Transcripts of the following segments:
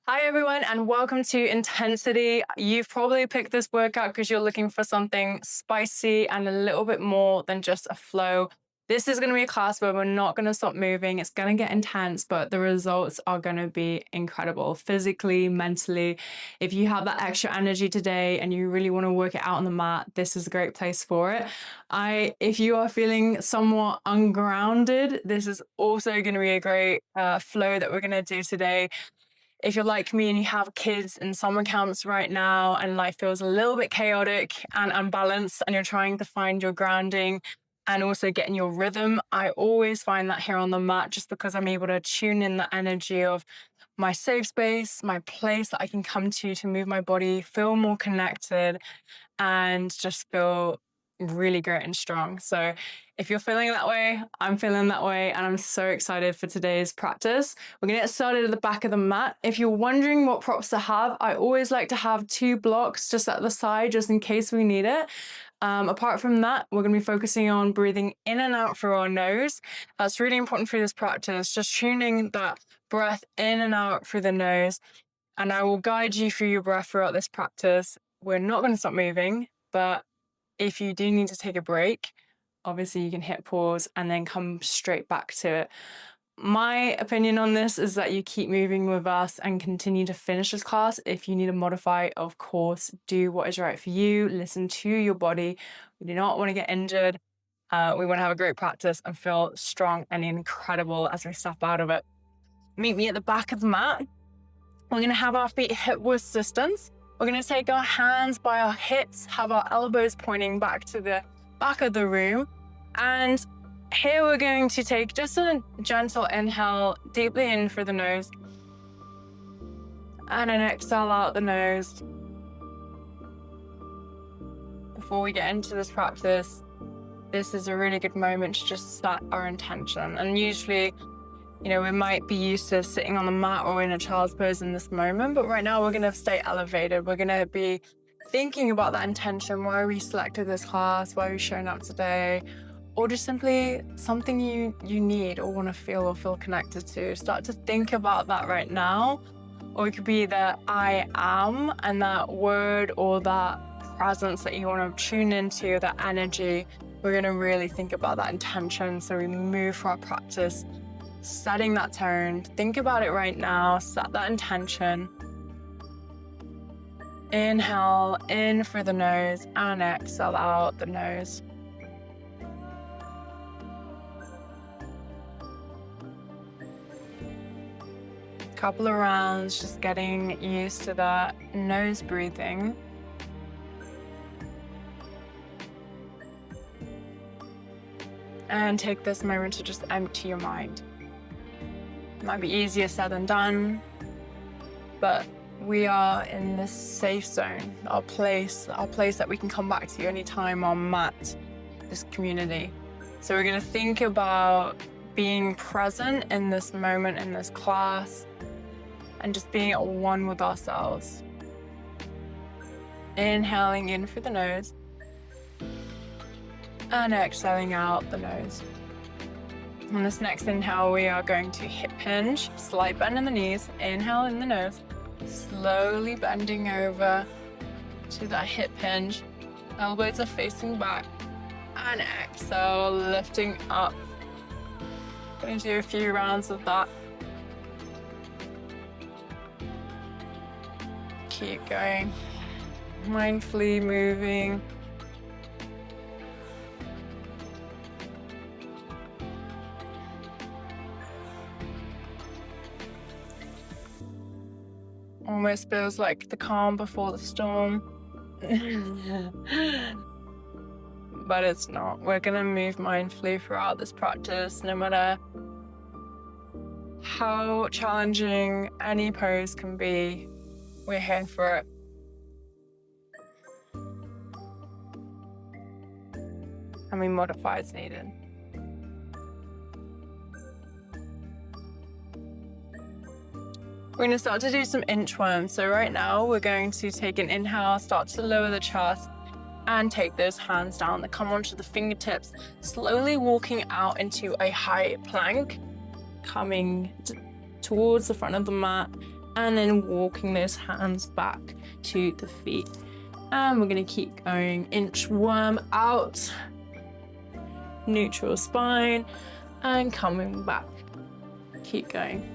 Hi everyone and welcome to Intensity. You've probably picked this workout because you're looking for something spicy and a little bit more than just a flow. This is going to be a class where we're not going to stop moving. It's going to get intense, but the results are going to be incredible physically, mentally. If you have that extra energy today and you really want to work it out on the mat, this is a great place for it. If you are feeling somewhat ungrounded, this is also going to be a great flow that we're going to do today. If you're like me and you have kids in summer camps right now and life feels a little bit chaotic and unbalanced and you're trying to find your grounding and also get in your rhythm, I always find that here on the mat just because I'm able to tune in the energy of my safe space, my place that I can come to move my body, feel more connected and just feel really great and strong. So if you're feeling that way, I'm feeling that way, and I'm so excited for today's practice. We're gonna get started at the back of the mat. If you're wondering what props to have, I always like to have 2 blocks just at the side, just in case we need it. Apart from that, we're gonna be focusing on breathing in and out through our nose. That's really important for this practice, just tuning that breath in and out through the nose. And I will guide you through your breath throughout this practice. We're not gonna stop moving, but if you do need to take a break, obviously you can hit pause and then come straight back to it. My opinion on this is that you keep moving with us and continue to finish this class. If you need to modify, of course, do what is right for you. Listen to your body. We do not want to get injured. We want to have a great practice and feel strong and incredible as we step out of it. Meet me at the back of the mat. We're going to have our feet hip width distance. We're going to take our hands by our hips, have our elbows pointing back to the back of the room. And here we're going to take just a gentle inhale deeply in through the nose. And an exhale out the nose. Before we get into this practice, this is a really good moment to just set our intention. And usually, we might be used to sitting on the mat or in a child's pose in this moment, but right now we're going to stay elevated. We're going to be thinking about that intention, why we selected this class, why we've shown up today, or just simply something you need or want to feel or feel connected to. Start to think about that right now. Or it could be the I am and that word or that presence that you want to tune into, that energy. We're going to really think about that intention so we move through our practice, setting that tone. Think about it right now, set that intention. Inhale in through the nose and exhale out the nose. Couple of rounds, just getting used to that nose breathing. And take this moment to just empty your mind. Might be easier said than done, but we are in this safe zone, our place that we can come back to anytime, our mat, this community. So we're going to think about being present in this moment, in this class, and just being at one with ourselves. Inhaling in through the nose and exhaling out the nose. On this next inhale, we are going to hip hinge, slight bend in the knees, inhale in the nose, slowly bending over to that hip hinge. Elbows are facing back, and exhale, lifting up. Going to do a few rounds of that. Keep going, mindfully moving. Almost feels like the calm before the storm. But it's not. We're going to move mindfully throughout this practice, no matter how challenging any pose can be. We're here for it. And we modify as needed. We're going to start to do some inchworms. So right now we're going to take an inhale, start to lower the chest and take those hands down. They come onto the fingertips, slowly walking out into a high plank, coming towards the front of the mat and then walking those hands back to the feet. And we're going to keep going. Inchworm out, neutral spine, and coming back. Keep going.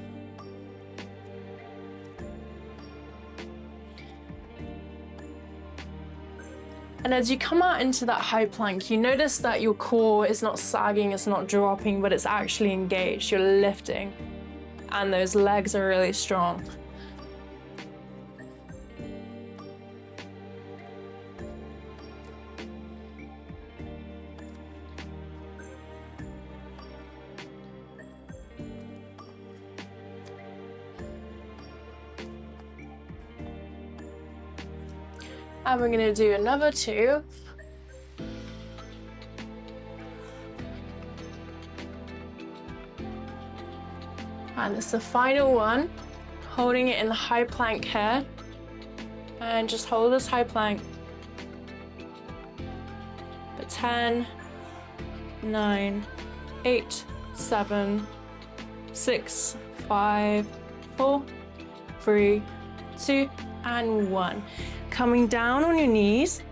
And as you come out into that high plank, you notice that your core is not sagging, it's not dropping, but it's actually engaged. You're lifting, and those legs are really strong. And we're going to do another 2. And it's the final one, holding it in the high plank here. And just hold this high plank for 10, 9, 8, 7, 6, 5, 4, 3, 2, and 1. Coming down on your knees,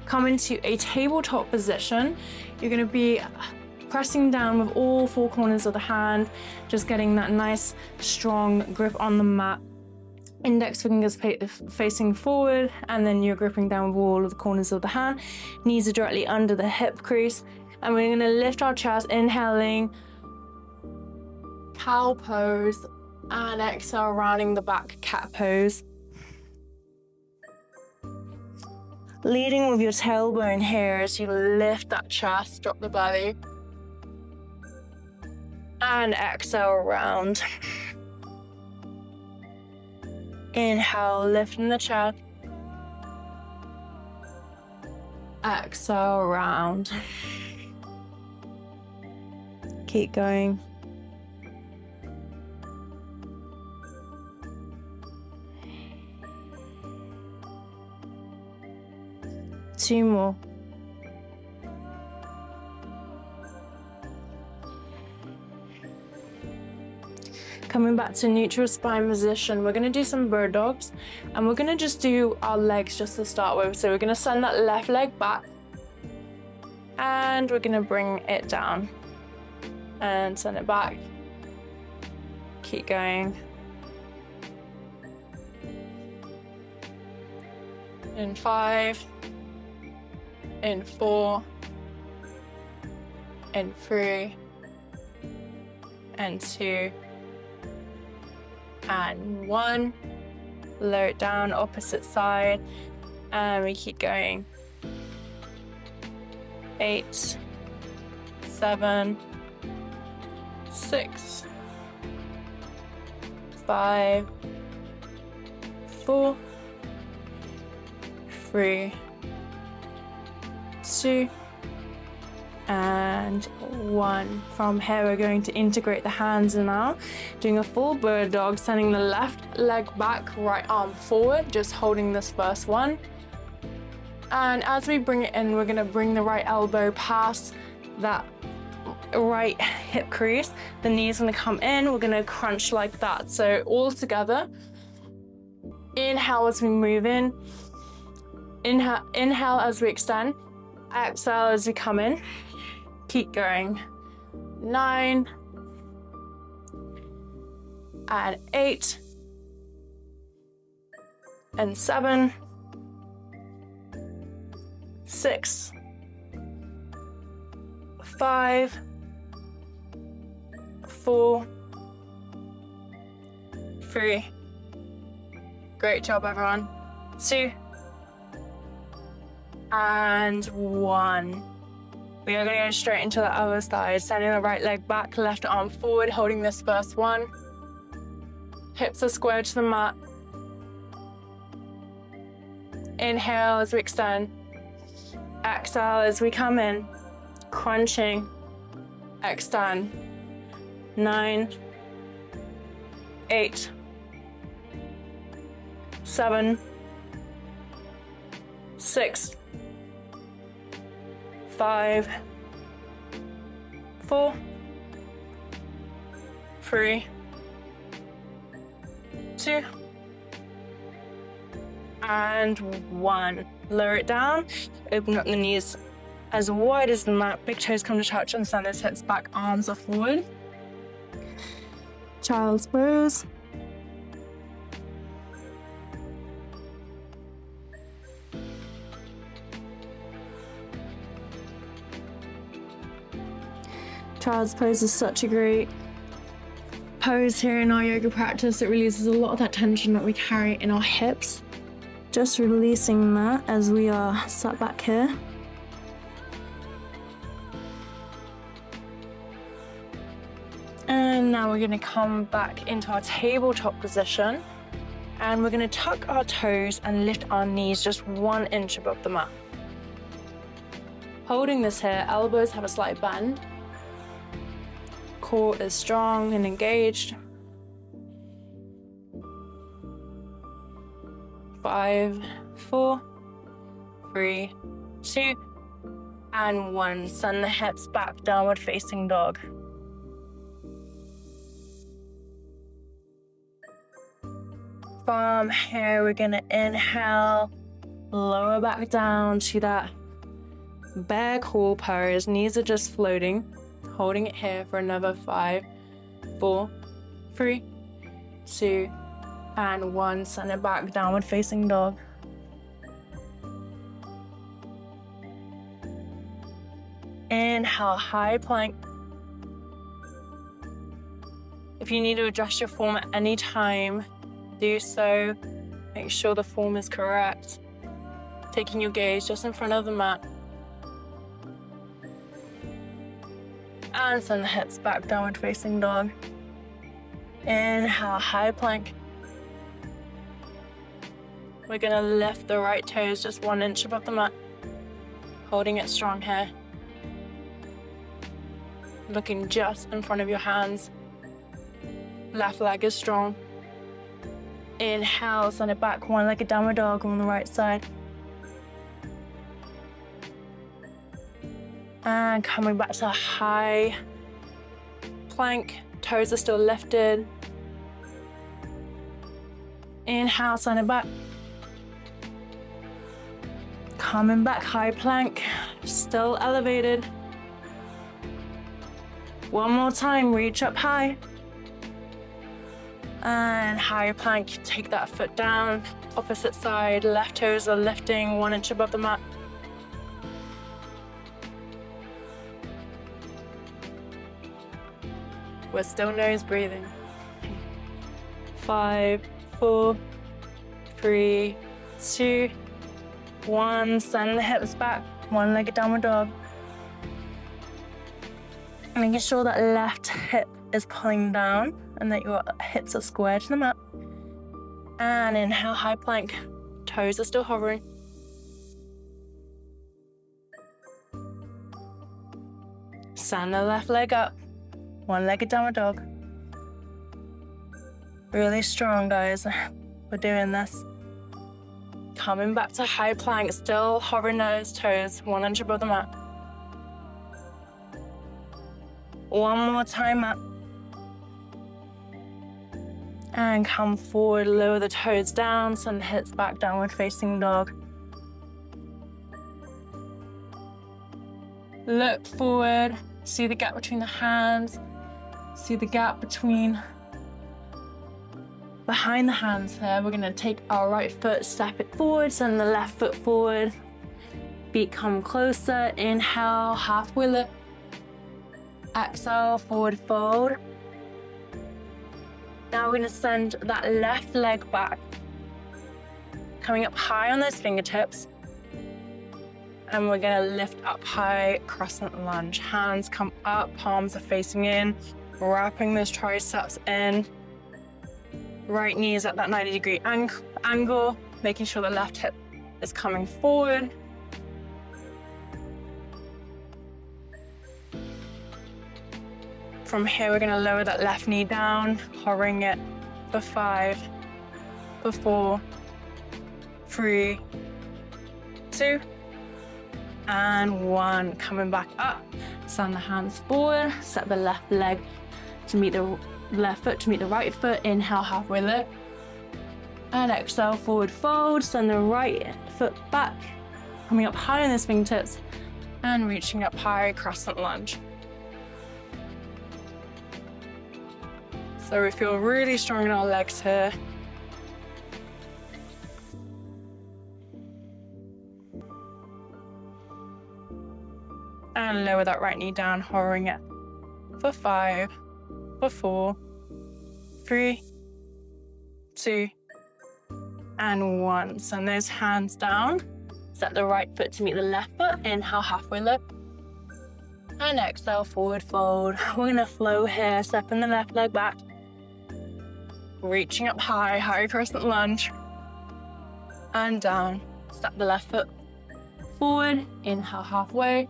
come into a tabletop position. You're going to be pressing down with all 4 corners of the hand, just getting that nice strong grip on the mat. Index fingers facing forward, and then you're gripping down with all of the corners of the hand. Knees are directly under the hip crease, and we're going to lift our chest, inhaling cow pose, and exhale, rounding the back, cat pose. Leading with your tailbone here as you lift that chest, drop the belly. And exhale, round. Inhale, lifting the chest. Exhale, round. Keep going. Two more. Coming back to neutral spine position, we're going to do some bird dogs, and we're going to just do our legs just to start with. So we're going to send that left leg back, and we're going to bring it down and send it back. Keep going. In 5, in 4, in 3, and 2, and 1. Lower it down, opposite side, and we keep going. 8, 7, 6, 5, 4, 3, 2, and 1. From here, we're going to integrate the hands now, doing a full bird dog, sending the left leg back, right arm forward, just holding this first one. And as we bring it in, we're going to bring the right elbow past that right hip crease. The knee's going to come in. We're going to crunch like that. So all together. Inhale as we move in. Inhale as we extend. Exhale as we come in. Keep going. 9 and 8 and 7, 6, 5, 4, 3. Great job, everyone. 2 and 1. We are going to go straight into the other side, sending the right leg back, left arm forward, holding this first one. Hips are square to the mat. Inhale as we extend. Exhale as we come in. Crunching. Extend. 9, 8, 7, 6, 5, 4, 3, 2, and 1. Lower it down, open up the knees as wide as the mat, big toes come to touch, and send those hips back, arms are forward. Child's pose. Child's pose is such a great pose here in our yoga practice. It releases a lot of that tension that we carry in our hips. Just releasing that as we are sat back here. And now we're going to come back into our tabletop position, and we're going to tuck our toes and lift our knees just 1 inch above the mat. Holding this here, elbows have a slight bend. Core is strong and engaged. 5, 4, 3, 2, and 1. Send the hips back, downward facing dog. From here, we're gonna inhale, lower back down to that bear core pose. Knees are just floating, holding it here for another 5, 4, 3, 2, and 1. Send it back, downward facing dog. Inhale, high plank. If you need to adjust your form at any time, do so. Make sure the form is correct. Taking your gaze just in front of the mat. And send the hips back, downward facing dog. Inhale, high plank. We're gonna lift the right toes just 1 inch above the mat. Holding it strong here. Looking just in front of your hands. Left leg is strong. Inhale, send it back, one-legged downward dog on the right side. And coming back to a high plank, toes are still lifted. Inhale, send it back. Coming back, high plank, still elevated. One more time, reach up high. And higher plank, take that foot down, opposite side, left toes are lifting 1 inch above the mat. We're still nose breathing. 5, 4, 3, 2, 1. Send the hips back, one-legged downward dog. Making sure that left hip is pulling down and that your hips are square to the mat. And inhale, high plank. Toes are still hovering. Send the left leg up. One-legged downward dog. Really strong, guys. We're doing this. Coming back to high plank, still hovering those toes, 1 inch above the mat. One more time up. And come forward, lower the toes down, send the hips back, downward facing dog. Look forward, see the gap between the hands, see the gap behind the hands here. We're gonna take our right foot, step it forward, send the left foot forward. Feet come closer, inhale, halfway lift. Exhale, forward fold. Now we're gonna send that left leg back. Coming up high on those fingertips. And we're gonna lift up high, crescent lunge. Hands come up, palms are facing in, wrapping those triceps in. Right knee is at that 90-degree angle, making sure the left hip is coming forward. From here, we're gonna lower that left knee down, hovering it for 5, for 4, 3, 2, and 1. Coming back up, send the hands forward, set the left leg to meet the left foot to meet the right foot. Inhale, halfway lift. And exhale, forward fold, send the right foot back, coming up high in the fingertips, and reaching up high, crescent lunge. So we feel really strong in our legs here. And lower that right knee down, hovering it for 5, for 4, 3, 2, and 1. Send those hands down. Set the right foot to meet the left foot. Inhale, halfway lift. And exhale, forward fold. We're gonna flow here, stepping the left leg back. Reaching up high, high crescent lunge. And down. Step the left foot forward. Inhale, halfway.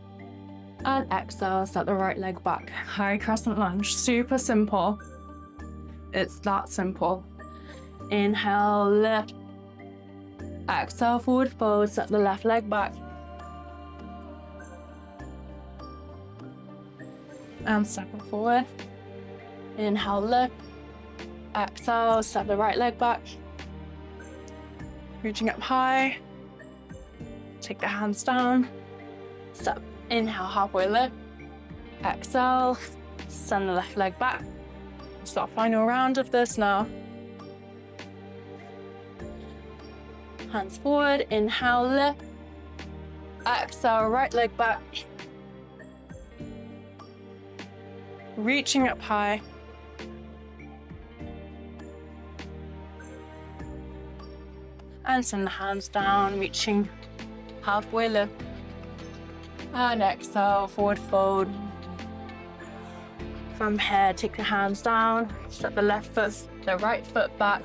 And exhale, step the right leg back. High crescent lunge. Super simple. It's that simple. Inhale, lift. Exhale, forward fold, step the left leg back. And step it forward. Inhale, lift. Exhale, step the right leg back. Reaching up high. Take the hands down. Step. Inhale, halfway lift. Exhale, send the left leg back. It's our final round of this now. Hands forward, inhale, lift. Exhale, right leg back. Reaching up high. And send the hands down, reaching halfway lift. And exhale, forward fold. From here, take the hands down, step the left foot, the right foot back,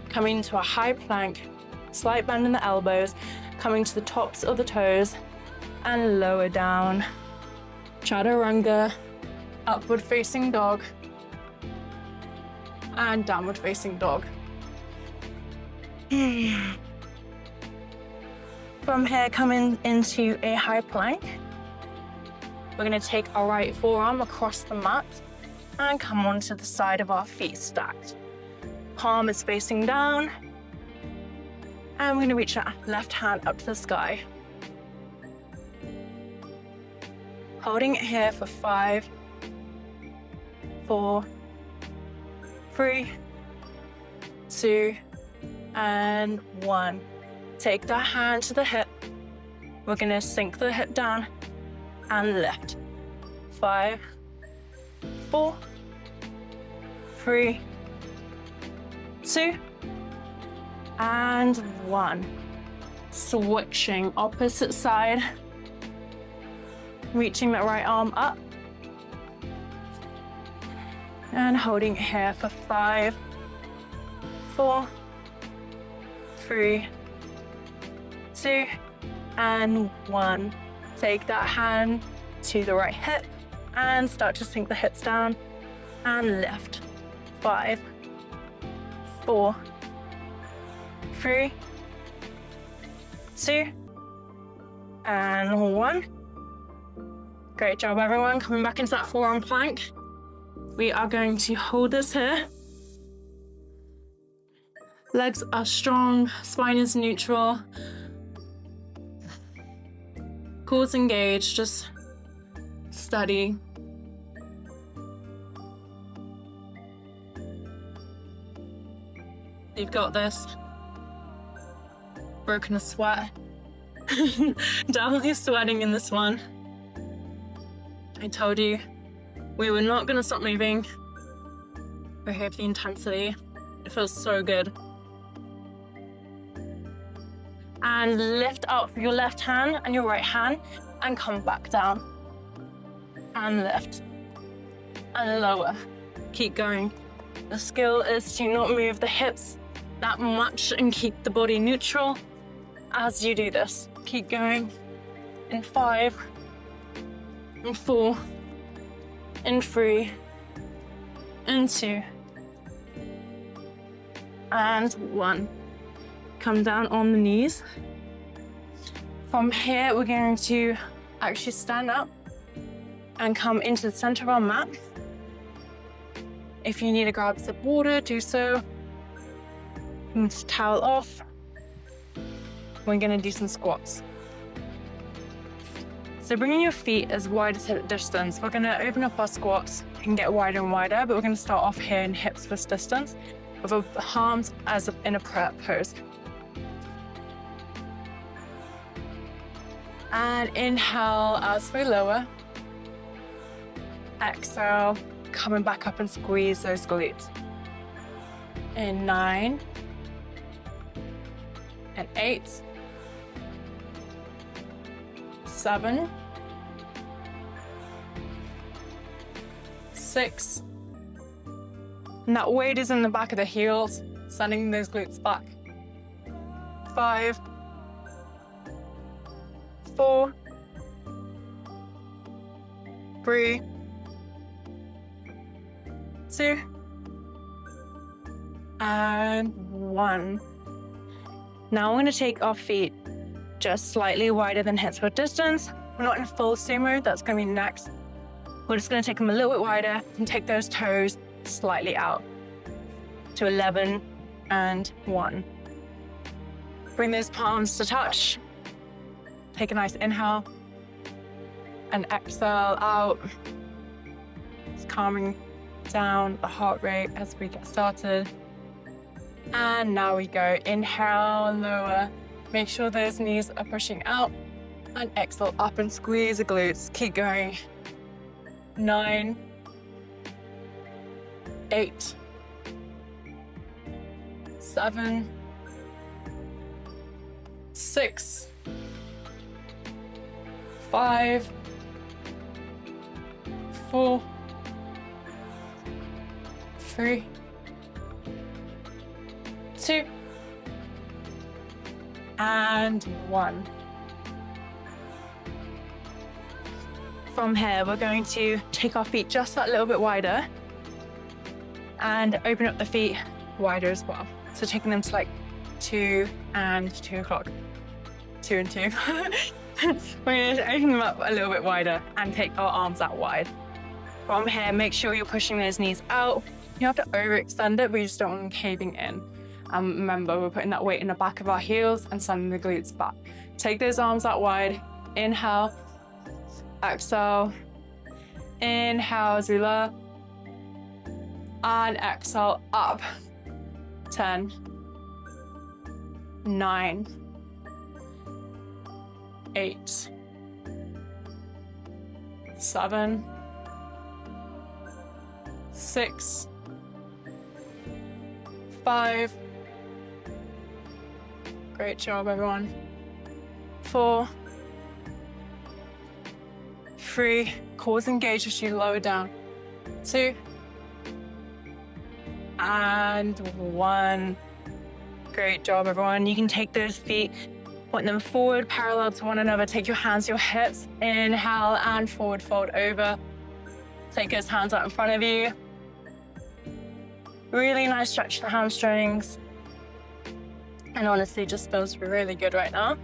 coming to a high plank, slight bend in the elbows, coming to the tops of the toes, and lower down. Chaturanga, upward facing dog, and downward facing dog. From here, coming into a high plank. We're gonna take our right forearm across the mat and come onto the side of our feet stacked. Palm is facing down. And we're gonna reach our left hand up to the sky. Holding it here for 5, 4, 3, 2, and 1. Take that hand to the hip. We're gonna sink the hip down and lift. 5, 4, 3, 2, and 1. Switching opposite side. Reaching that right arm up. And holding here for 5, 4, 3, 2, and 1. Take that hand to the right hip and start to sink the hips down and lift. 5, 4, 3, 2, and 1. Great job, everyone. Coming back into that forearm plank. We are going to hold this here. Legs are strong, spine is neutral. Quads engaged, just steady. You've got this. Broken a sweat. Definitely sweating in this one. I told you, we were not gonna stop moving. We're here for the intensity. It feels so good. And lift up your left hand and your right hand and come back down. And lift. And lower. Keep going. The skill is to not move the hips that much and keep the body neutral as you do this. Keep going. In 5, in 4, in 3, in 2, and 1. Come down on the knees. From here, we're going to actually stand up and come into the center of our mat. If you need to grab some water, do so. This towel off. We're gonna do some squats. So bringing your feet as wide as hip distance, we're gonna open up our squats and get wider and wider, but we're gonna start off here in hips width distance with our arms as in a prayer pose. And inhale as we lower. Exhale, coming back up and squeeze those glutes. In 9 and 8, 7, 6, and that weight is in the back of the heels, sending those glutes back. 5, 4, 3, 2, and 1. Now I'm going to take our feet just slightly wider than hips width distance. We're not in full sumo, that's going to be next. We're just going to take them a little bit wider and take those toes slightly out to 11 and 1. Bring those palms to touch. Take a nice inhale and exhale out. Just calming down the heart rate as we get started. And now we go. Inhale, lower. Make sure those knees are pushing out. And exhale up and squeeze the glutes. Keep going. 9, 8, 7, 6, 5, 4, 3, 2, and 1. From here, we're going to take our feet just that little bit wider and open up the feet wider as well. So taking them to like 2 and 2 o'clock. 2 and 2. We're going to open them up a little bit wider and take our arms out wide. From here, make sure you're pushing those knees out. You have to overextend it, but you just don't want them caving in. Remember, we're putting that weight in the back of our heels and sending the glutes back. Take those arms out wide. Inhale. Exhale. Inhale as we lower. And exhale up. 10, 9, 8, 7, 6, 5. Great job, everyone. 4, 3. Cores engaged as you lower down. 2, and 1. Great job, everyone. You can take those feet, point them forward, parallel to one another. Take your hands to your hips. Inhale and forward fold over. Take those hands out in front of you. Really nice stretch to the hamstrings. And honestly, just feels really good right now.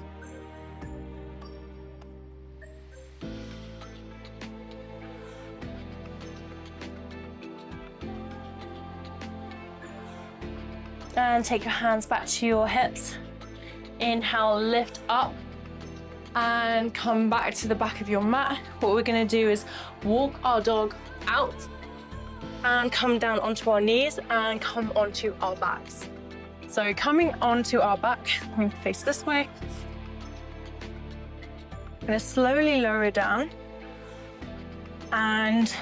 And take your hands back to your hips. Inhale, lift up and come back to the back of your mat. What we're gonna do is walk our dog out and come down onto our knees and come onto our backs. So coming onto our back, I'm going to face this way. I'm gonna slowly lower it down. And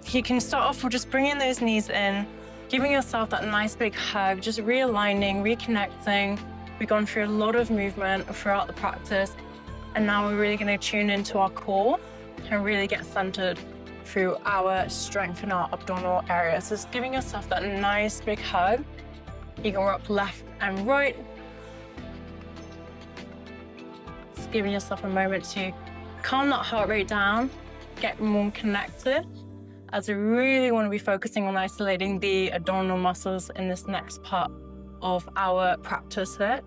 you can start off with just bringing those knees in, giving yourself that nice big hug, just realigning, reconnecting. We've gone through a lot of movement throughout the practice, and now we're really going to tune into our core and really get centered through our strength in our abdominal area. So just giving yourself that nice big hug. You can rock left and right. Just giving yourself a moment to calm that heart rate down, get more connected, as we really want to be focusing on isolating the abdominal muscles in this next part of our practice here.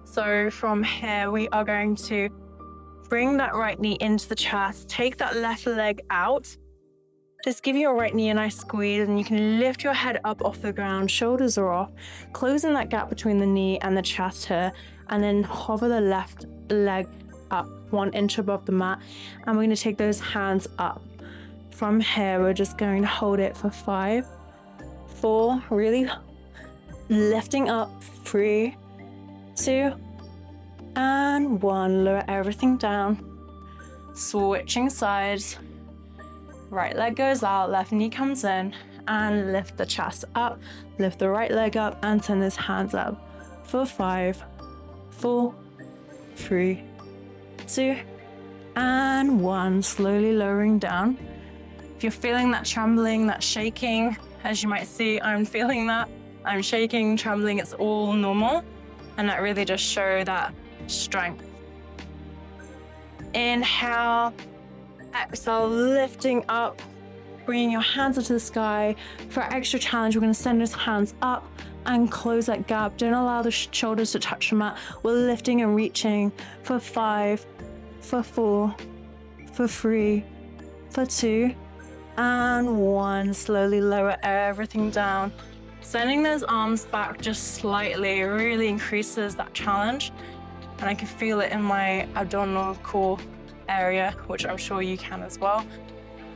So from here, we are going to bring that right knee into the chest, take that left leg out, Just give your right knee a nice squeeze, and you can lift your head up off the ground, shoulders are off, closing that gap between the knee and the chest here, and then hover the left leg up 1 inch above the mat, and we're going to take those hands up. From here, we're just going to hold it for 5, 4, really lifting up, 3, 2, and 1. Lower everything down. Switching sides. Right leg goes out, left knee comes in, and lift the chest up. Lift the right leg up and send those hands up for 5, 4, 3, 2, and 1. Slowly lowering down. If you're feeling that trembling, that shaking, as you might see, I'm feeling that. I'm shaking, trembling, it's all normal. And that really just shows that strength. Inhale, exhale, lifting up, bringing your hands up to the sky. For extra challenge, we're going to send those hands up and close that gap. Don't allow the shoulders to touch the mat. We're lifting and reaching for 5, for 4, for 3, for 2, and 1. Slowly lower everything down. Sending those arms back just slightly really increases that challenge. And I can feel it in my abdominal core area, which I'm sure you can as well.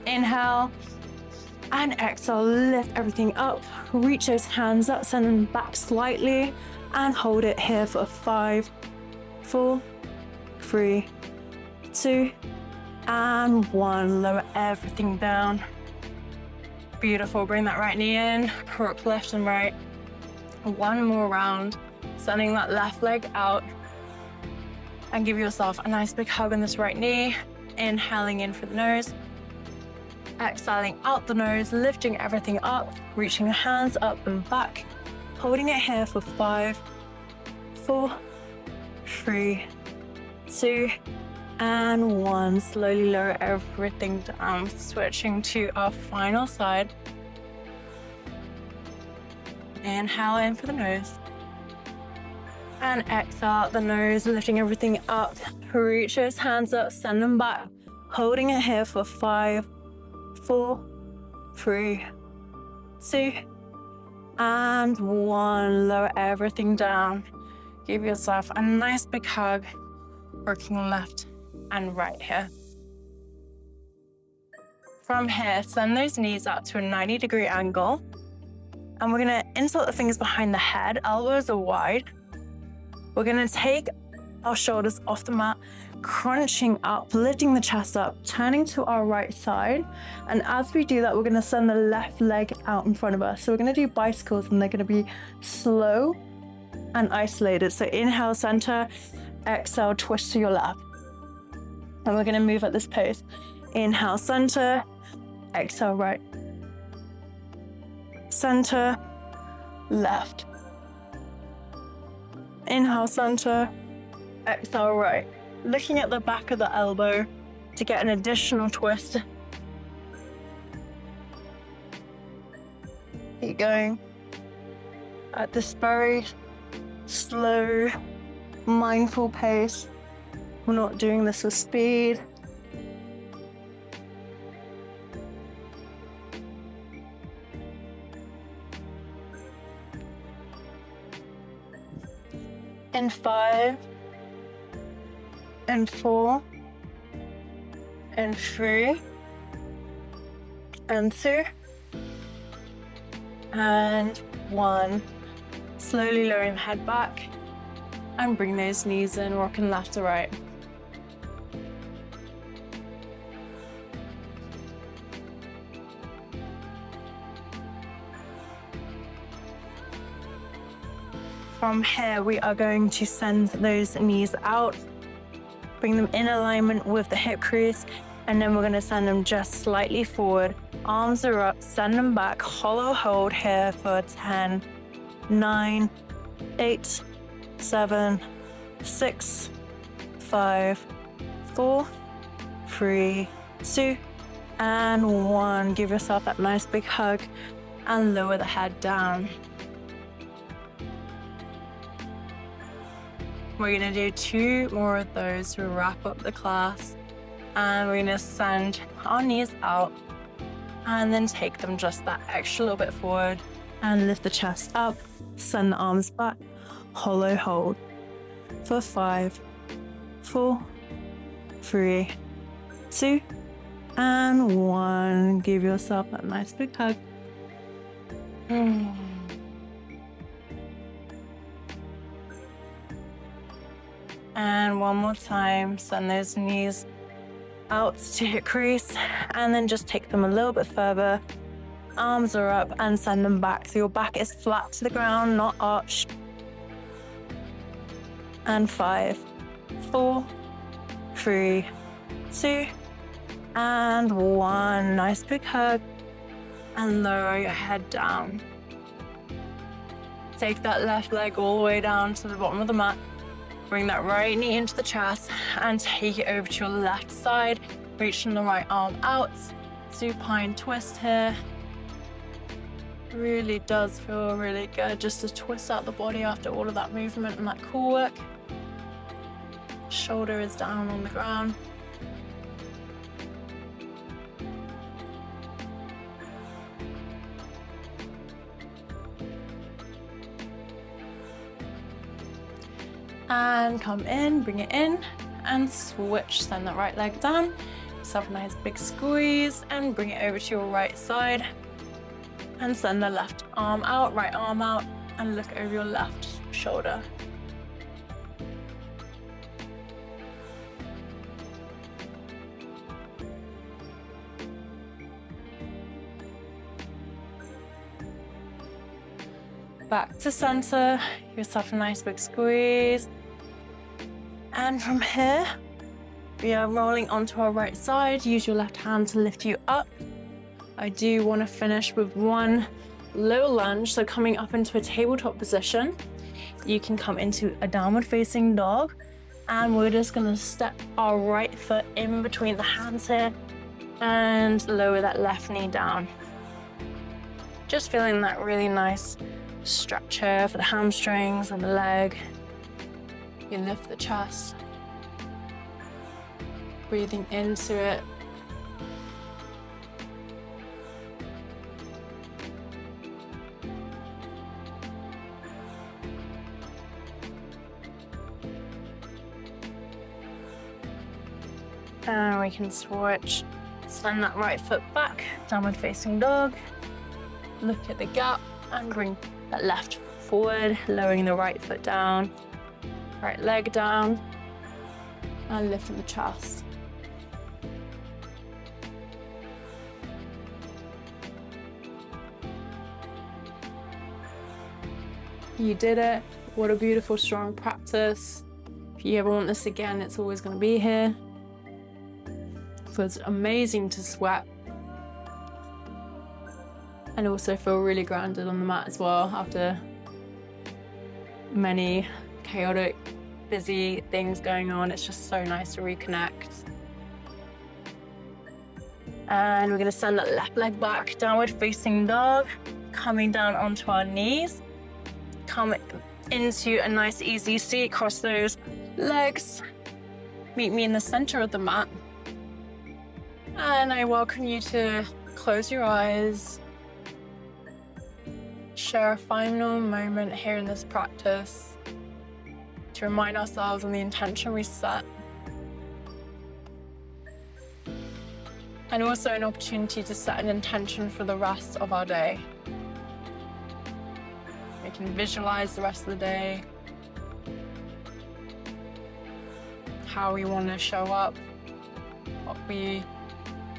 Inhale and exhale, lift everything up. Reach those hands up, send them back slightly, and hold it here for 5, 4, 3, 2, and 1. Lower everything down. Beautiful. Bring that right knee in, rock left and right. 1 more round, sending that left leg out, and give yourself a nice big hug on this right knee. Inhaling in through the nose, exhaling out the nose, lifting everything up, reaching the hands up and back, holding it here for 5, 4, 3, 2, and 1. Slowly lower everything down, switching to our final side. Inhale in for the nose, and exhale out the nose, lifting everything up. Reach those hands up, send them back, holding it here for 5, 4, 3, 2, and 1. Lower everything down. Give yourself a nice big hug, working left and right here. From here, send those knees up to a 90-degree angle, and we're gonna insert the fingers behind the head, elbows are wide. We're gonna take our shoulders off the mat, crunching up, lifting the chest up, turning to our right side. And as we do that, we're gonna send the left leg out in front of us. So we're gonna do bicycles, and they're gonna be slow and isolated. So inhale, center, exhale, twist to your left. And we're gonna move at this pace. Inhale, center, exhale, right. Center, left. Inhale, center, exhale, right. Looking at the back of the elbow to get an additional twist. Keep going at this very slow, mindful pace. We're not doing this with speed. In 5, and 4, and 3, and 2, and 1. Slowly lowering the head back and bring those knees in, rocking left to right. From here, we are going to send those knees out, bring them in alignment with the hip crease, and then we're going to send them just slightly forward. Arms are up, send them back, hollow hold here for 10, 9, 8, 7, 6, 5, 4, 3, 2, and 1. Give yourself that nice big hug and lower the head down. We're gonna do 2 more of those to wrap up the class. And we're gonna send our knees out And then take them just that extra little bit forward and lift the chest up, send the arms back, hollow hold for 5, 4, 3, 2, and 1. Give yourself a nice big hug. And one more time, send those knees out to hip crease, and then just take them a little bit further. Arms are up and send them back. So your back is flat to the ground, not arched. And 5, 4, 3, 2, and 1. Nice big hug. And lower your head down. Take that left leg all the way down to the bottom of the mat. Bring that right knee into the chest and take it over to your left side. Reaching the right arm out. Supine twist here. Really does feel really good just to twist out the body after all of that movement and that core work. Shoulder is down on the ground. And come in, bring it in, and switch. Send that right leg down. Yourself a nice big squeeze, and bring it over to your right side. And send the left arm out, right arm out, and look over your left shoulder. Back to center, give yourself a nice big squeeze. And from here, we are rolling onto our right side. Use your left hand to lift you up. I do want to finish with one low lunge, so coming up into a tabletop position. You can come into a downward facing dog, and we're just going to step our right foot in between the hands here and lower that left knee down. Just feeling that really nice stretch here for the hamstrings and the leg. You lift the chest, breathing into it. And we can switch. Send that right foot back, downward facing dog. Look at the gap and bring that left foot forward, lowering the right foot down, right leg down, and lifting the chest. You did it. What a beautiful, strong practice. If you ever want this again, it's always going to be here. It feels amazing to sweat. And also feel really grounded on the mat as well after many chaotic, busy things going on. It's just so nice to reconnect. And we're going to send that left leg back, downward facing dog, coming down onto our knees. Come into a nice easy seat, cross those legs. Meet me in the center of the mat. And I welcome you to close your eyes. Share a final moment here in this practice to remind ourselves of the intention we set. And also an opportunity to set an intention for the rest of our day. We can visualize the rest of the day, how we want to show up, what we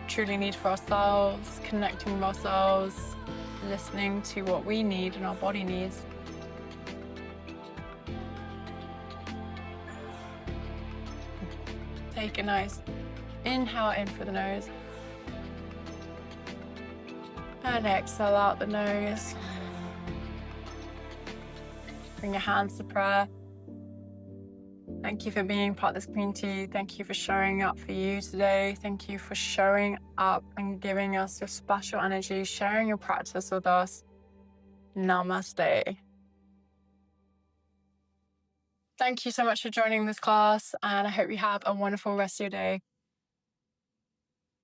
truly need for ourselves, connecting with ourselves, listening to what we need and our body needs. Take a nice inhale in through the nose and exhale out the nose. Bring your hands to prayer. Thank you for being part of this community. Thank you for showing up for you today. Thank you for showing up and giving us your special energy, sharing your practice with us. Namaste. Thank you so much for joining this class, and I hope you have a wonderful rest of your day.